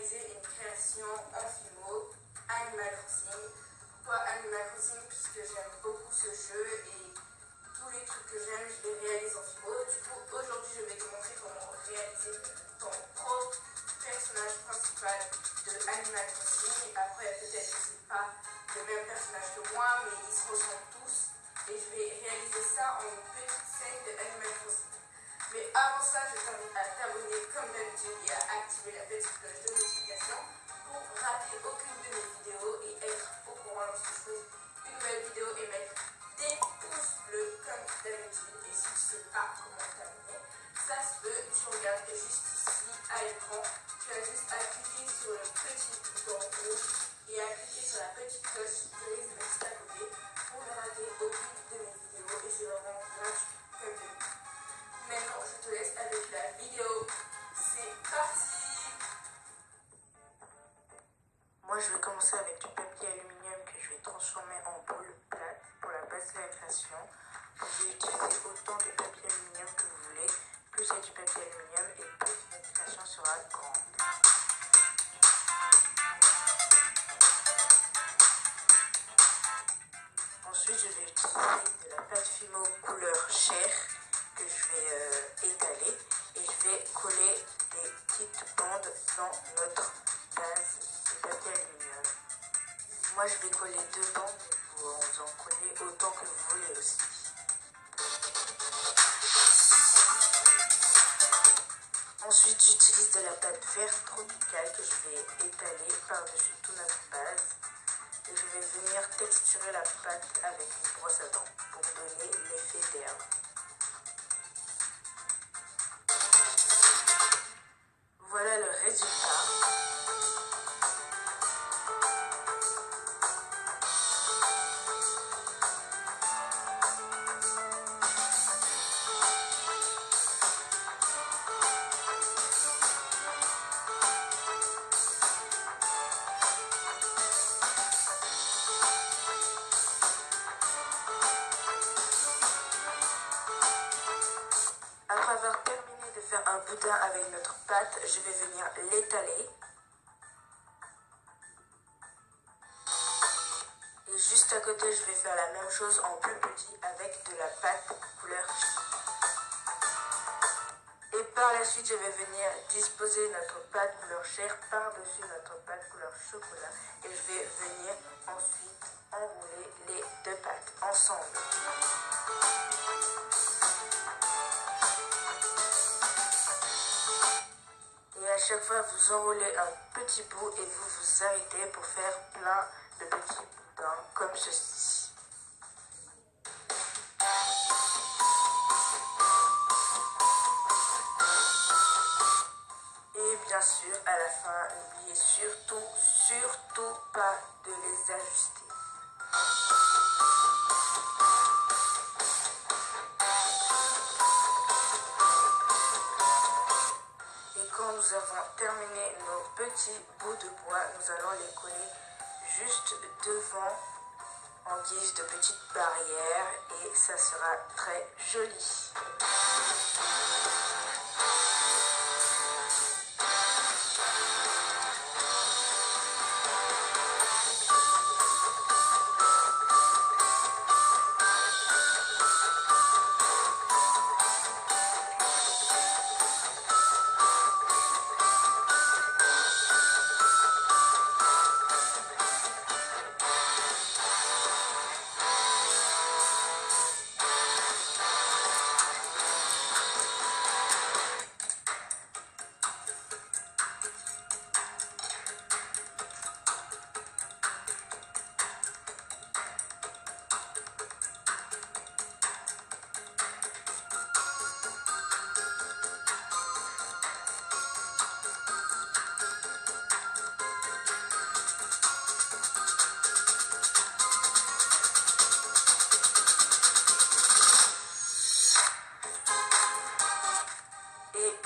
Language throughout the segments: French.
réaliser une création en Fimo, Animal Crossing. Pourquoi Animal Crossing? Puisque j'aime beaucoup ce jeu et tous les trucs que j'aime, je les réalise en Fimo. Du coup, aujourd'hui, je vais te montrer comment réaliser ton propre personnage principal de Animal Crossing. Après, peut-être que c'est pas le même personnage que moi, mais ils se ressemblent tous. Et je vais réaliser ça en une petite scène de Animal Crossing. Mais avant ça, je t'invite à t'abonner comme d'habitude et à activer la petite cloche de notification pour rater aucune de mes vidéos et être au courant lorsque je pose une nouvelle vidéo et mettre des pouces bleus comme d'habitude. Et si tu ne sais pas comment t'abonner, ça se peut, tu regardes juste ici à l'écran. Tu as juste à cliquer sur le petit bouton rouge et à cliquer sur la petite cloche grise juste à côté pour ne rater aucune de mes vidéos et c'est vraiment gratuit comme d'habitude. Maintenant, je te laisse avec la vidéo. C'est parti! Moi, je vais commencer avec du papier aluminium que je vais transformer en boule plate pour la base de la création. Vous pouvez utiliser autant de papier aluminium que vous voulez. Plus il y a du papier aluminium et plus votre création sera grande. Ensuite, je vais utiliser de la pâte Fimo couleur chair que je vais étaler et je vais coller des petites bandes dans notre base de papier aluminium. Moi, je vais coller 2 bandes, vous en collez autant que vous voulez aussi. Ensuite, j'utilise de la pâte verte tropicale que je vais étaler par-dessus toute notre base. Et je vais venir texturer la pâte avec une brosse à dents pour donner l'effet d'herbe. Voilà le résultat. Après avoir terminé de faire un boudin avec notre pâte, je vais venir l'étaler. Et juste à côté, je vais faire la même chose en plus petit avec de la pâte couleur chair. Et par la suite, je vais venir disposer notre pâte couleur chair par-dessus notre pâte couleur chocolat. Et je vais venir ensuite enrouler les 2 pâtes ensemble. Et à chaque fois, vous enroulez un petit bout et vous vous arrêtez pour faire plein de petits boudins comme ceci. Et bien sûr, à la fin, n'oubliez surtout pas de les ajuster. Et quand nous avons terminé nos petits bouts de bois, nous allons les coller juste devant en guise de petites barrières et ça sera très joli.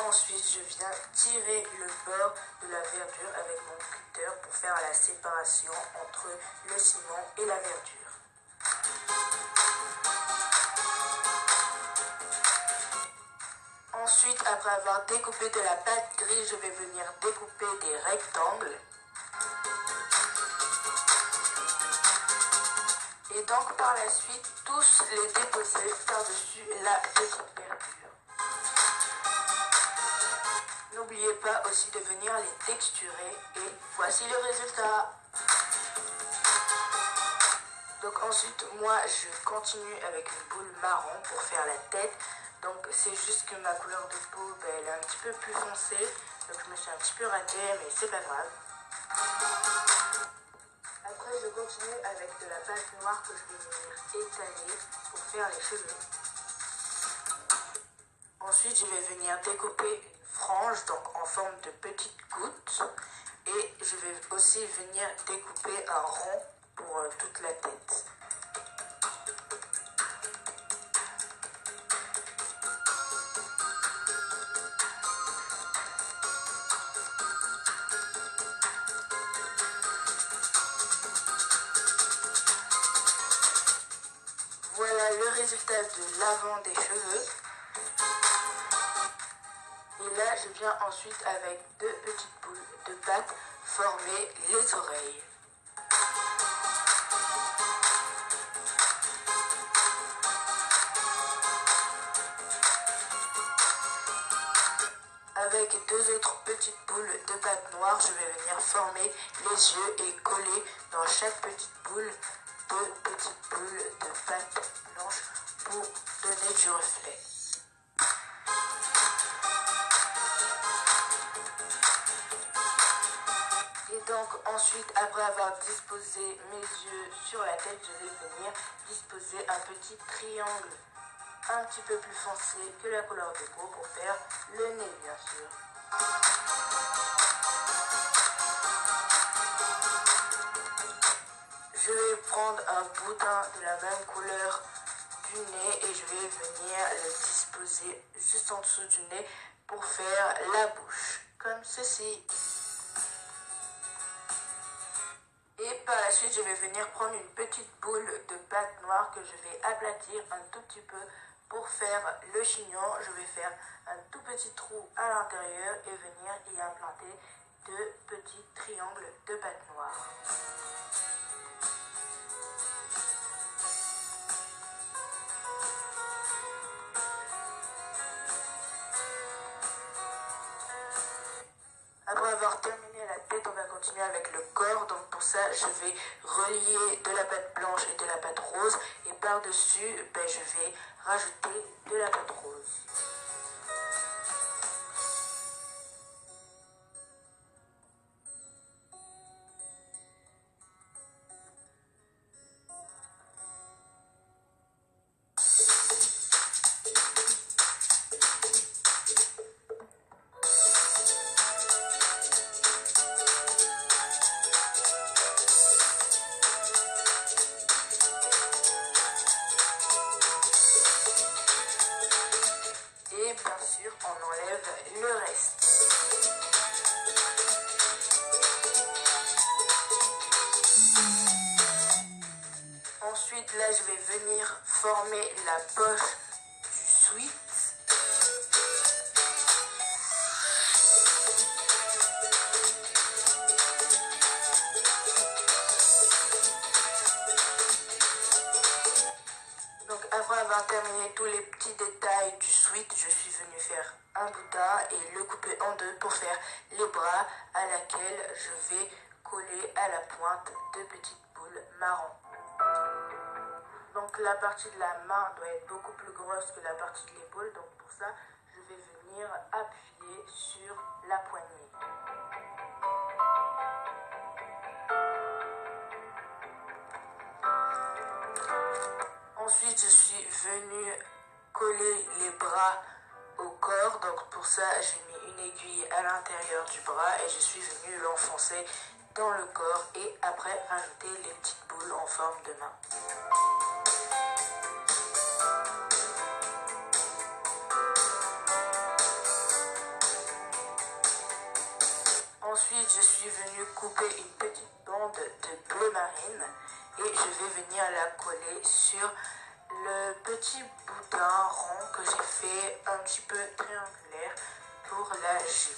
Ensuite, je viens tirer le bord de la verdure avec mon cutter pour faire la séparation entre le ciment et la verdure. Ensuite, après avoir découpé de la pâte grise, je vais venir découper des rectangles. Et donc par la suite, tous les déposer par-dessus la petite verdure. N'oubliez pas aussi de venir les texturer et voici le résultat. Donc ensuite, moi je continue avec une boule marron pour faire la tête. Donc c'est juste que ma couleur de peau, elle est un petit peu plus foncée. Donc je me suis un petit peu ratée, mais c'est pas grave. Après je continue avec de la pâte noire que je vais venir étaler pour faire les cheveux. Ensuite je vais venir découper une frange, donc en forme de petites gouttes. Et je vais aussi venir découper un rond pour toute la tête. Voilà le résultat de l'avant des cheveux. Et là, je viens ensuite avec deux petites boules de pâte former les oreilles. Avec deux autres petites boules de pâte noire, je vais venir former les yeux et coller dans chaque petite boule deux petites boules de pâte blanche pour donner du reflet. Et donc ensuite, après avoir disposé mes yeux sur la tête, je vais venir disposer un petit triangle un petit peu plus foncé que la couleur de peau pour faire le nez bien sûr. Je vais prendre un boudin de la même couleur du nez et je vais venir le disposer juste en dessous du nez pour faire la bouche, comme ceci. Et par la suite, je vais venir prendre une petite boule de pâte noire que je vais aplatir un tout petit peu pour faire le chignon. Je vais faire un tout petit trou à l'intérieur et venir y implanter deux petits triangles de pâte noire. Après avoir terminé la tête, on va continuer avec le corps. Donc pour ça, je vais relier de la pâte blanche et de la pâte rose. Et par-dessus, je vais rajouter de la pâte rose. Et bien sûr, on enlève le reste. Ensuite, là, je vais venir former la poche du sweat. Donc après avoir terminé tous les petits détails du sweat, je suis venue faire un boudin et le couper en deux pour faire les bras à laquelle je vais coller à la pointe deux petites boules marron. Donc la partie de la main doit être beaucoup plus grosse que la partie de l'épaule, donc pour ça je vais venir appuyer sur la poignée. Ensuite, je suis venue coller les bras au corps. Donc pour ça, j'ai mis une aiguille à l'intérieur du bras et je suis venue l'enfoncer dans le corps et après rajouter les petites boules en forme de main. Ensuite, je suis venue couper une petite bande de bleu marine et je vais venir la coller sur le petit boudin rond que j'ai fait un petit peu triangulaire pour la jupe.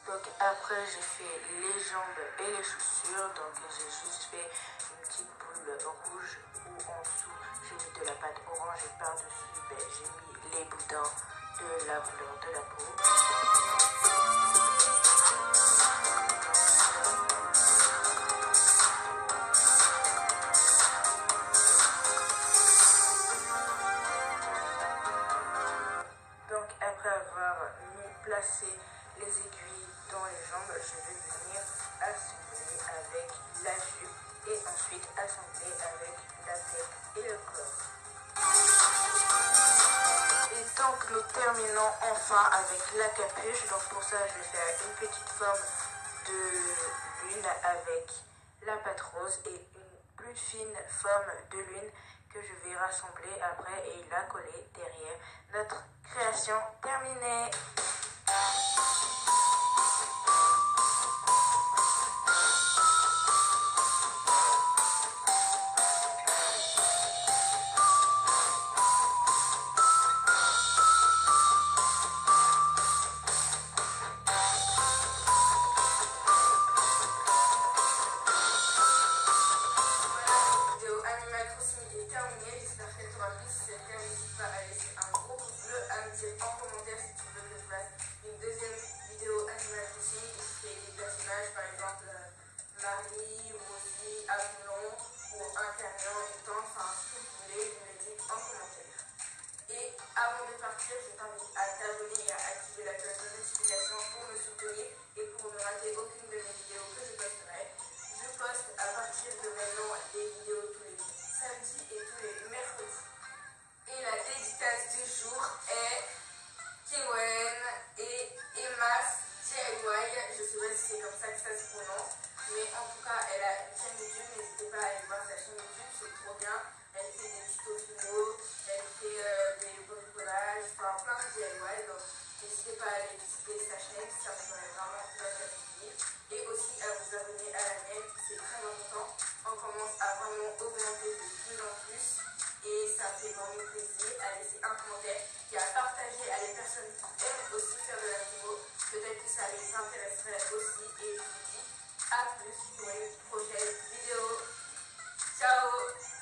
Donc après j'ai fait les jambes et les chaussures, donc j'ai juste fait une petite boule rouge où en dessous j'ai mis de la pâte orange et par-dessus j'ai mis les boudins de la couleur de la peau. Donc après avoir placé les aiguilles dans les jambes, je vais venir assembler avec la jupe et ensuite assembler avec la tête et le corps. Et donc nous terminons enfin avec la capuche. Donc pour ça je vais faire une petite forme de lune avec la pâte rose et une plus fine forme de lune que je vais rassembler après et la coller derrière notre création terminée. En commentaire si tu veux que je fasse une deuxième vidéo Animal Crossing où je fais des personnages, par exemple Marie, Rosie, Apollon ou un camion, une tente, enfin ce que vous voulez, vous me le dites en commentaire. Et avant de partir, je t'invite à t'abonner et à activer la cloche de notification pour me soutenir et pour ne rater aucune de mes vidéos que je posterai. Je poste à partir de maintenant des vidéos tous les samedis et tous les mercredis. Et la dédicace du jour est Kewen et Emma's DIY. Je sais pas si c'est comme ça que ça se prononce, mais en tout cas, elle a une chaîne YouTube. N'hésitez pas à aller voir sa chaîne YouTube, c'est trop bien. Elle fait des tutos finaux, elle fait des bricolages, enfin plein de DIY. Donc n'hésitez pas à aller visiter sa chaîne, ça me ferait vraiment très très plaisir. Et aussi à vous abonner à la mienne, c'est très important. On commence à vraiment augmenter de plus en plus. Et ça me fait vraiment plaisir à laisser un commentaire et à partager à les personnes qui aiment aussi faire de la vidéo. Peut-être que ça les intéresserait aussi. Et je vous dis à plus pour une prochaine vidéo. Ciao!